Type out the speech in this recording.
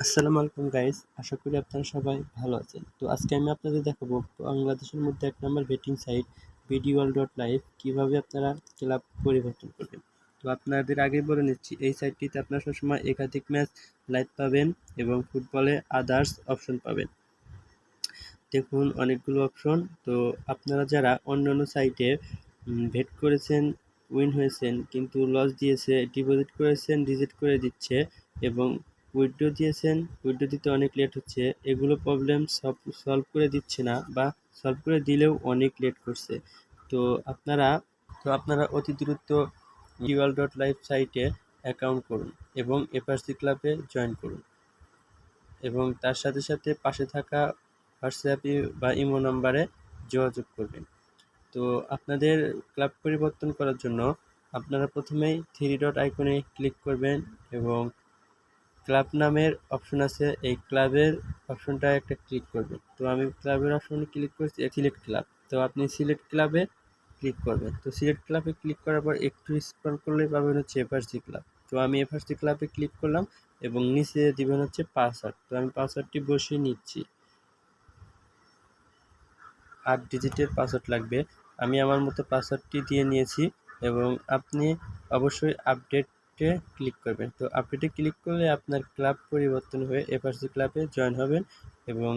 আসসালামু আলাইকুম গাইস, আশা করি আপনারা সবাই ভালো আছেন। তো আজকে আমি আপনাদের দেখাবো বাংলাদেশের মধ্যে এক নম্বর বেটিং সাইট BDWorld.live কিভাবে আপনারা ক্লাব পরিবর্তন করবেন। তো আপনাদের আগে বলে নিচ্ছি, এই সাইটটিতে আপনারা সবসময় একাধিক ম্যাচ লাইভ পাবেন এবং ফুটবলে আদার্স অপশন পাবেন। দেখুন অনেকগুলো অপশন। তো আপনারা যারা অন্যান্য সাইটে বেট করেছেন, উইন হয়েছেন কিন্তু লস দিয়েছে, ডিপোজিট করেছেন রিজেক্ট করে দিচ্ছে এবং উইথড্র দিয়েছেন, উইথড্র দিতে অনেক লেট হচ্ছে, এগুলো প্রবলেম সলভ করে দিচ্ছে না বা সলভ করে দিলেও অনেক লেট করছে। তো আপনারা অতি দ্রুত DWorld.live সাইটে অ্যাকাউন্ট করুন এবং এফআরসি ক্লাবে জয়েন করুন এবং তার সাথে সাথে পাশে থাকা হোয়াটসঅ্যাপ বা ইমো নাম্বারে যোগাযোগ করবেন। তো আপনাদের ক্লাব পরিবর্তন করার জন্য আপনারা প্রথমেই থ্রি ডট আইকনে ক্লিক করবেন এবং ক্লাব নামের অপশন আছে, এই ক্লাবের অপশনটা একটা ক্লিক করবেন। তো আমি ক্লাবের অপশনে ক্লিক করছি, সিলেক্ট ক্লাব। তো আপনি সিলেক্ট ক্লাবে ক্লিক করবেন। তো সিলেক্ট ক্লাবে ক্লিক করার পর একটু স্ক্রল করলেই পাবেন হচ্ছে এফআরসি ক্লাব। তো আমি এফআরসি ক্লাবে ক্লিক করলাম এবং নিচে দিবেন হচ্ছে পাসওয়ার্ড। তো আমি পাসওয়ার্ডটি বসিয়ে নিচ্ছি, 8 ডিজিটের পাসওয়ার্ড লাগবে। আমি আমার মতো পাসওয়ার্ডটি দিয়ে নিয়েছি এবং আপনি অবশ্যই আপডেটে ক্লিক করবেন। তো আপডেটে ক্লিক করলে আপনার ক্লাব পরিবর্তন হয়ে এফআরসি ক্লাবে জয়েন হবেন এবং